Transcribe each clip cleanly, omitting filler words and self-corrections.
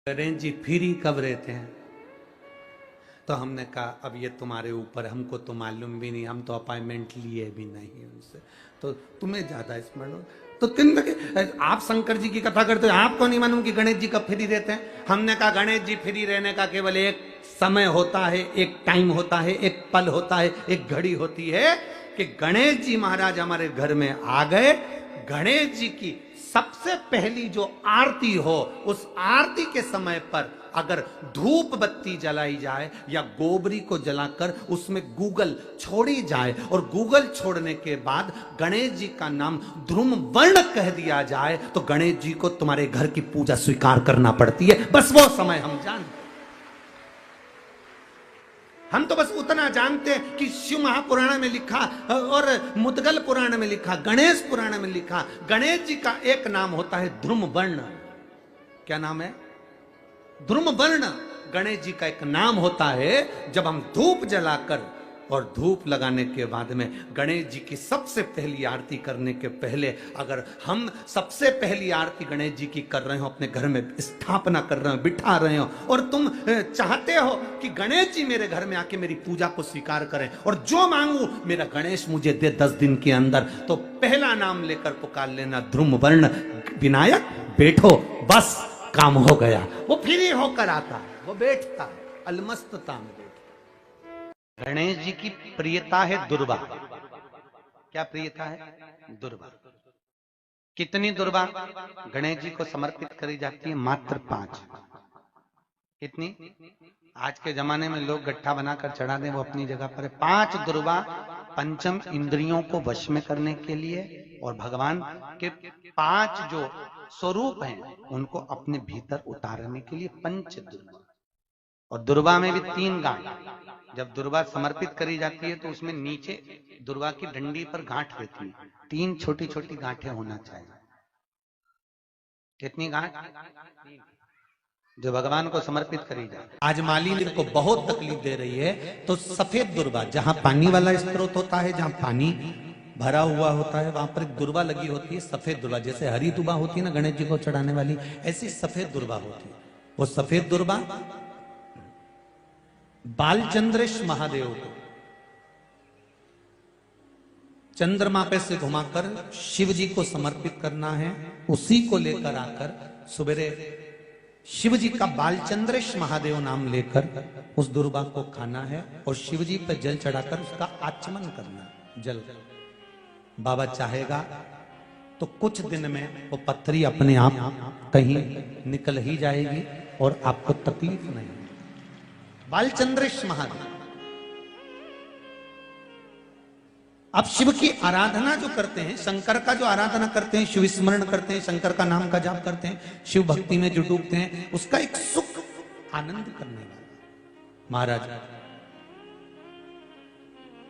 Ganesh ji free कब रहते हैं? तो हमने कहा अब ये तुम्हारे ऊपर, हमको तो मालूम भी नहीं, हम तो अपॉइंटमेंट लिए भी नहीं उनसे, तो तुम्हें ज्यादा स्मरण हो। तो तुम आप शंकर जी की कथा करते हो, आपको नहीं मालूम कि गणेश जी कब फ्री रहते हैं? हमने कहा गणेश जी फ्री रहने का केवल एक समय होता है, एक टाइम होता है, एक पल होता है, एक घड़ी होती है कि गणेश जी महाराज हमारे घर में आ गए। गणेश जी की सबसे पहली जो आरती हो, उस आरती के समय पर अगर धूप बत्ती जलाई जाए या गोबरी को जलाकर उसमें गूगल छोड़ी जाए और गूगल छोड़ने के बाद गणेश जी का नाम ध्रुम वर्ण कह दिया जाए, तो गणेश जी को तुम्हारे घर की पूजा स्वीकार करना पड़ती है। बस वो समय हम जानते, हम तो बस उतना जानते हैं कि शिव महापुराण में लिखा और मुद्गल पुराण में लिखा, गणेश पुराण में लिखा, गणेश जी का एक नाम होता है ध्रुम वर्ण। क्या नाम है? ध्रुम वर्ण गणेश जी का एक नाम होता है। जब हम धूप जलाकर और धूप लगाने के बाद में गणेश जी की सबसे पहली आरती करने के पहले अगर हम सबसे पहली आरती गणेश जी की कर रहे हो, अपने घर में स्थापना कर रहे हो, बिठा रहे हो, और तुम चाहते हो कि गणेश जी मेरे घर में आके मेरी पूजा को स्वीकार करें और जो मांगू मेरा गणेश मुझे दे 10 दिन के अंदर, तो पहला नाम लेकर पुकार लेना ध्रुम वर्ण विनायक, बैठो, बस काम हो गया। वो फ्री होकर आता है, वो बैठता है अलमस्तता में बैठता। गणेश जी की प्रियता है दुर्वा। क्या प्रियता है? दुर्वा। कितनी दुर्वा गणेश जी को समर्पित करी जाती है? मात्र 5। कितनी? आज के जमाने में लोग गट्ठा बनाकर चढ़ा दें, वो अपनी जगह पर है। 5 दुर्वा पंचम इंद्रियों को वश में करने के लिए और भगवान के 5 जो स्वरूप हैं उनको अपने भीतर उतारने के लिए 5 दुर्वा। और दुर्वा में भी 3 गांठ। जब दुर्वा समर्पित करी जाती है तो उसमें नीचे दुर्वा की डंडी पर गांठ रहती है, 3 छोटी छोटी गांठें होना चाहिए। कितनी गांठ? जो भगवान को समर्पित करी जाए। आज मालिनी को बहुत तकलीफ दे रही है, तो सफेद दुर्वा, जहां पानी वाला स्रोत होता है, जहां पानी भरा हुआ होता है, वहां पर एक दुर्वा लगी होती है, सफेद दुर्वा। जैसे हरी दुर्वा होती है ना गणेश जी को चढ़ाने वाली, ऐसी सफेद दुर्वा होती है। वो सफेद दुर्वा बालचंद्रेश महादेव को चंद्रमा पे से घुमाकर शिव जी को समर्पित करना है। उसी को लेकर आकर सुबेरे शिव जी का बालचंद्रेश महादेव नाम लेकर उस दुर्वा को खाना है और शिव जी पर जल चढ़ाकर उसका आचमन करना है। जल बाबा चाहेगा तो कुछ दिन में वो पत्थरी अपने आप कहीं निकल ही जाएगी और आपको तकलीफ नहीं। बालचंद्रेश महादेव। अब शिव की आराधना जो करते हैं, शंकर का जो आराधना करते हैं, शिव स्मरण करते हैं, शंकर का नाम का जाप करते हैं, शिव भक्ति में जो डूबते हैं, उसका एक सुख आनंद करने वाला महाराज।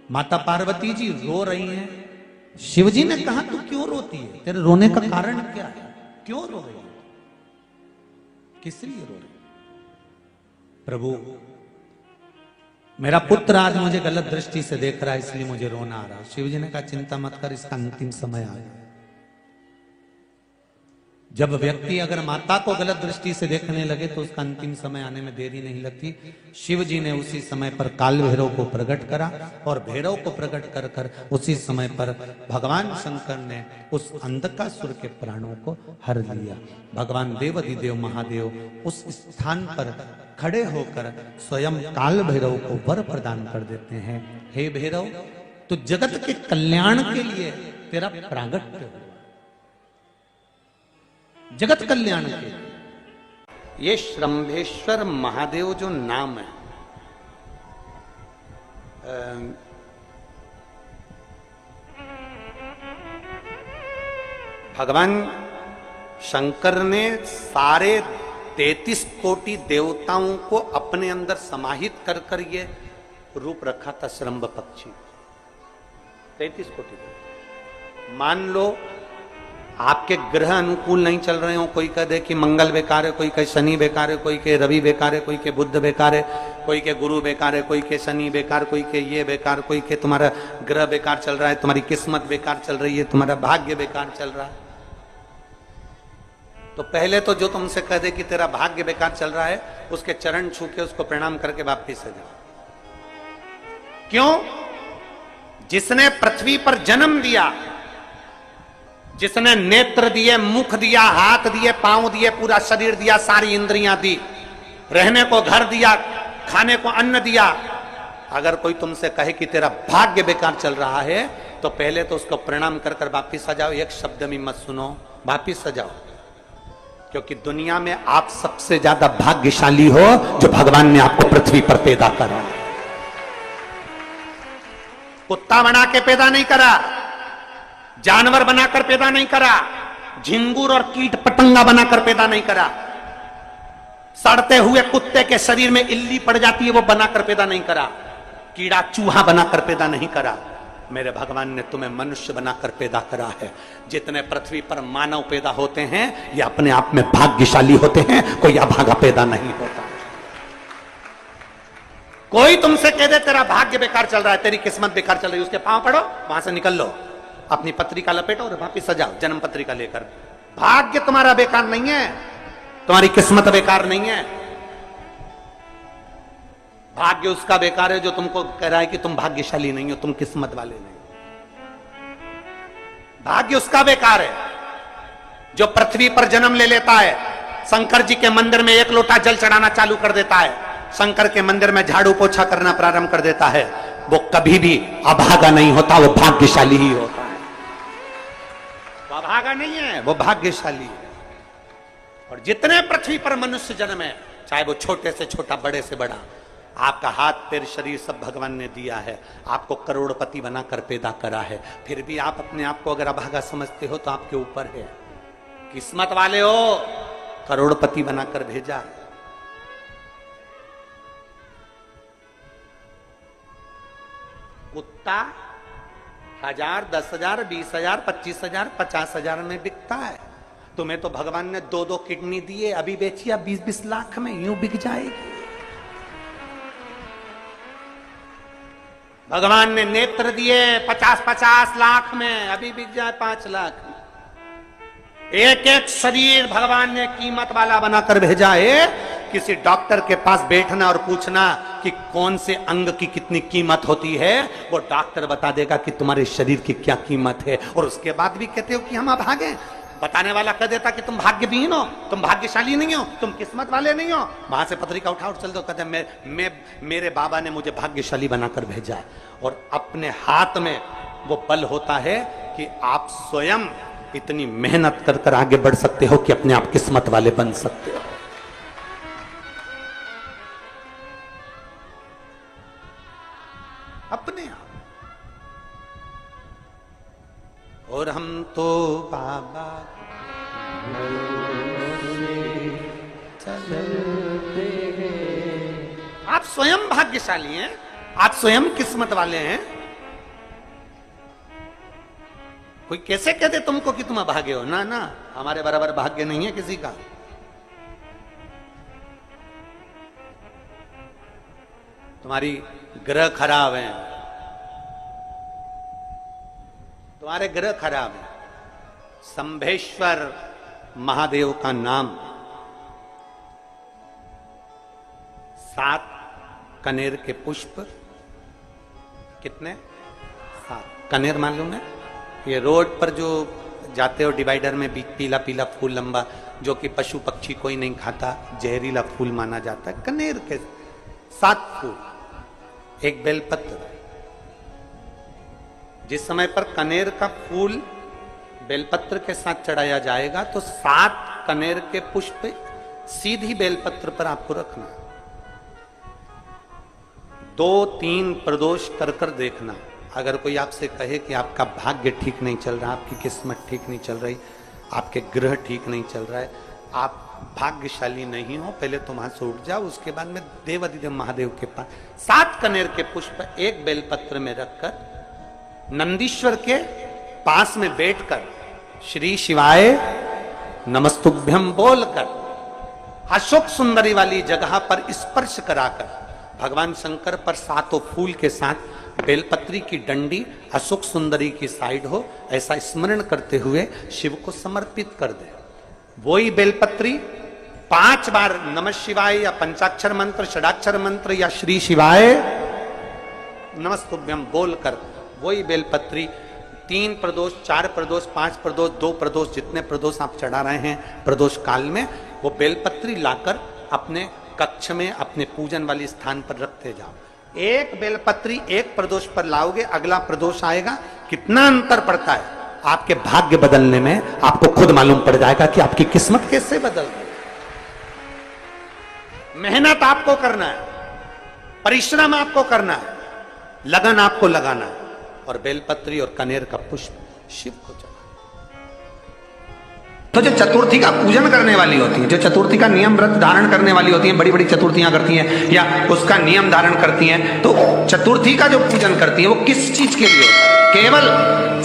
माता पार्वती जी रो रही हैं। शिव जी ने कहा तू क्यों रोती है? तेरे रोने का कारण क्या है? क्यों रो रही है? किस लिए रो रही? प्रभु मेरा पुत्र आज मुझे गलत दृष्टि से देख रहा है, इसलिए मुझे रोना आ रहा है। शिव जी ने कहा चिंता मत कर, इसका अंतिम समय आ गया। जब व्यक्ति अगर माता को गलत दृष्टि से देखने लगे तो उसका अंतिम समय आने में देरी नहीं लगती। शिव जी ने उसी समय पर काल भैरव को प्रकट करा और भैरव को प्रकट कर कर उसी समय पर भगवान शंकर ने उस अंधकासुर के प्राणों को हर लिया। भगवान देवाधिदेव महादेव उस स्थान पर खड़े होकर स्वयं काल भैरव को वर प्रदान कर देते हैं। हे भैरव, तो जगत के कल्याण के लिए तेरा प्रागट्य हो, जगत कल्याण के। ये श्रंभेश्वर महादेव जो नाम है, भगवान शंकर ने सारे 33 कोटि देवताओं को अपने अंदर समाहित कर कर ये रूप रखा था श्रंभ पक्षी। 33 कोटि। मान लो आपके ग्रह अनुकूल नहीं चल रहे हो, कोई कह दे कि मंगल बेकार है, कोई कहे शनि बेकार है, कोई कहे रवि बेकार है, कोई के बुध बेकार है, कोई के गुरु बेकार है, कोई के शनि बेकार, कोई के ये बेकार, कोई के तुम्हारा ग्रह बेकार चल रहा है, तुम्हारी किस्मत बेकार चल रही है, तुम्हारा भाग्य बेकार चल रहा है। तो पहले तो जो तुमसे कह दे कि तेरा भाग्य बेकार चल रहा है, उसके चरण छू के उसको प्रणाम करके वापिस आ जाओ। क्यों? जिसने पृथ्वी पर जन्म दिया, जिसने नेत्र दिए, मुख दिया, हाथ दिए, पांव दिए, पूरा शरीर दिया, सारी इंद्रियां दी, रहने को घर दिया, खाने को अन्न दिया, अगर कोई तुमसे कहे कि तेरा भाग्य बेकार चल रहा है, तो पहले तो उसको प्रणाम कर कर वापिस आ जाओ। एक शब्द में मत सुनो, वापिस आ जाओ। क्योंकि दुनिया में आप सबसे ज्यादा भाग्यशाली हो जो भगवान ने आपको पृथ्वी पर पैदा करा। कुत्ता बना के पैदा नहीं करा, जानवर बनाकर पैदा नहीं करा, झिंगुर और कीट पतंगा बनाकर पैदा नहीं करा, सड़ते हुए कुत्ते के शरीर में इल्ली पड़ जाती है वो बनाकर पैदा नहीं करा, कीड़ा चूहा बनाकर पैदा नहीं करा। मेरे भगवान ने तुम्हें मनुष्य बनाकर पैदा करा है। जितने पृथ्वी पर मानव पैदा होते हैं ये अपने आप में भाग्यशाली होते हैं, कोई अभागा पैदा नहीं होता। कोई तुमसे कह दे तेरा भाग्य बेकार चल रहा है, तेरी किस्मत बेकार चल रही है, उसके पांव पड़ो, वहां से निकल लो, अपनी पत्रिका लपेटो और वापिस आ जाओ जन्म पत्रिका लेकर। भाग्य तुम्हारा बेकार नहीं है, तुम्हारी किस्मत बेकार नहीं है। भाग्य उसका बेकार है जो तुमको कह रहा है कि तुम भाग्यशाली नहीं हो, तुम किस्मत वाले नहीं हो। भाग्य उसका बेकार है जो पृथ्वी पर जन्म ले लेता है, शंकर जी के मंदिर में एक लोटा जल चढ़ाना चालू कर देता है, शंकर के मंदिर में झाड़ू पोछा करना प्रारंभ कर देता है, वो कभी भी अभागा नहीं होता, वो भाग्यशाली ही होता है। वो अभागा नहीं है, वो भाग्यशाली है। और जितने पृथ्वी पर मनुष्य जन्म है, चाहे वो छोटे से छोटा, बड़े से बड़ा, आपका हाथ पैर शरीर सब भगवान ने दिया है, आपको करोड़पति बनाकर पैदा करा है, फिर भी आप अपने आप को अगर अभागा समझते हो तो आपके ऊपर है। किस्मत वाले हो, करोड़पति बनाकर भेजा। कुत्ता 1000, 10,000, 20,000, 25,000, 50,000 में बिकता है। तुम्हें तो भगवान ने 2-2 किडनी दिए, अभी बेचिए 20-20 लाख में, यूं बिक जाएगी। भगवान ने नेत्र दिए 50-50 लाख में, अभी बिक जाए 5 लाख में। एक एक शरीर भगवान ने कीमत वाला बनाकर भेजा है। किसी डॉक्टर के पास बैठना और पूछना कि कौन से अंग की कितनी कीमत होती है, वो डॉक्टर बता देगा कि तुम्हारे शरीर की क्या कीमत है। और उसके बाद भी कहते हो कि हम अभागे। बताने वाला कह देता कि तुम भाग्यहीन हो, तुम भाग्यशाली नहीं हो, तुम किस्मत वाले नहीं हो। वहां से पत्रिका उठा चल दो, कहते मेरे बाबा ने मुझे भाग्यशाली बनाकर भेजा है। और अपने हाथ में वो बल होता है कि आप स्वयं इतनी मेहनत कर कर आगे बढ़ सकते हो कि अपने आप किस्मत वाले बन सकते हो। अपने आप। और हम तो बाबा चलते हैं। आप स्वयं भाग्यशाली हैं, आप स्वयं किस्मत वाले हैं। कोई कैसे कहते तुमको कि तुम अभागे हो? ना ना, हमारे बराबर भाग्य नहीं है किसी का। तुम्हारी ग्रह खराब है, तुम्हारे ग्रह खराब है। संभेश्वर महादेव का नाम 7 कनेर के पुष्प, कितने? 7 कनेर मालूम है? ये रोड पर जो जाते हो डिवाइडर में पीला पीला फूल लंबा, जो कि पशु पक्षी कोई नहीं खाता, जहरीला फूल माना जाता है। कनेर के 7 फूल, एक बेलपत्र। जिस समय पर कनेर का फूल बेलपत्र के साथ चढ़ाया जाएगा तो 7 कनेर के पुष्प सीधी बेलपत्र पर आपको रखना। 2-3 प्रदोष कर कर देखना। अगर कोई आपसे कहे कि आपका भाग्य ठीक नहीं चल रहा, आपकी किस्मत ठीक नहीं चल रही, आपके ग्रह ठीक नहीं चल रहा है, आप भाग्यशाली नहीं हो, पहले तुम वहां से उठ जाओ। उसके बाद में देवाधिदेव महादेव के पास 7 कनेर के पुष्प एक बेलपत्र में रखकर नंदीश्वर के पास में बैठकर श्री शिवाय नमस्तुभ्यम बोलकर अशोक सुंदरी वाली जगह पर स्पर्श कराकर भगवान शंकर पर 7 फूल के साथ बेलपत्री की डंडी अशोक सुंदरी की साइड हो, ऐसा स्मरण करते हुए शिव को समर्पित कर दे। वही बेलपत्री 5 बार नमः शिवाय या पंचाक्षर मंत्र, षडाक्षर मंत्र या श्री शिवाय नमस्तुभ्यम बोलकर वही बेलपत्री 3 प्रदोष, 4 प्रदोष, 5 प्रदोष, 2 प्रदोष, जितने प्रदोष आप चढ़ा रहे हैं प्रदोष काल में, वो बेलपत्री लाकर अपने कक्ष में अपने पूजन वाले स्थान पर रखते जाओ। एक बेलपत्री एक प्रदोष पर लाओगे, अगला प्रदोष आएगा, कितना अंतर पड़ता है आपके भाग्य बदलने में, आपको खुद मालूम पड़ जाएगा कि आपकी किस्मत कैसे बदल गई। मेहनत आपको करना है, परिश्रम आपको करना है, लगन आपको लगाना है, और बेलपत्री और कनेर का पुष्प शिव को चढ़ा। तो जो चतुर्थी का पूजन करने वाली होती है, जो चतुर्थी का नियम व्रत धारण करने वाली होती है, बड़ी बड़ी चतुर्थियां करती हैं या उसका नियम धारण करती हैं, तो चतुर्थी का जो पूजन करती है वो किस चीज के लिए होता है? केवल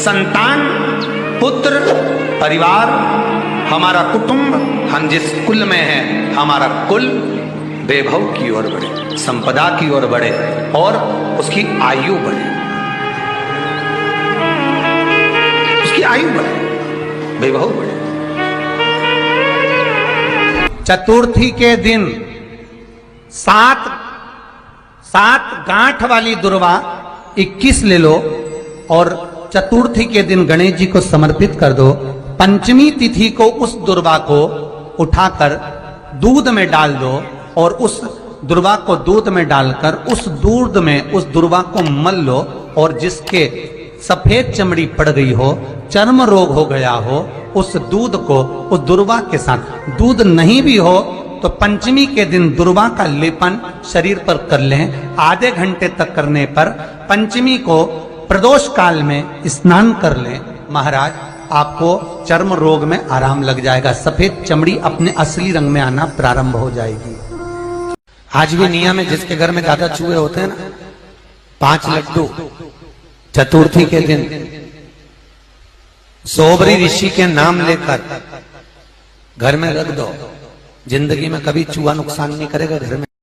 संतान, पुत्र, परिवार, हमारा कुटुंब, हम जिस कुल में है हमारा कुल वैभव की ओर बढ़े, संपदा की ओर बढ़े और उसकी आयु बढ़े, उसकी आयु बढ़े, वैभव बढ़े। चतुर्थी के दिन 7 गांठ वाली दुर्वा 21 ले लो और चतुर्थी के दिन गणेश जी को समर्पित कर दो। पंचमी तिथि को उस दुर्वा को उठाकर दूध में डाल दो और उस दुर्वा को दूध में डालकर उस दूध में उस दुर्वा को मल लो, और जिसके सफेद चमड़ी पड़ गई हो, चर्म रोग हो गया हो, उस दूध को उस दुर्वा के साथ, दूध नहीं भी हो तो पंचमी के दिन दुर्वा का लेपन शरीर पर कर लें। आधे घंटे तक करने पर पंचमी को प्रदोष काल में स्नान कर लें। महाराज आपको चर्म रोग में आराम लग जाएगा, सफेद चमड़ी अपने असली रंग में आना प्रारंभ हो जाएगी। आज भी नियम है, जिसके घर में ज्यादा चूहे होते हैं ना, 5 लड्डू चतुर्थी के दिन सोबरी ऋषि के नाम लेकर घर में रख दो, जिंदगी में कभी चूहा नुकसान नहीं करेगा घर में।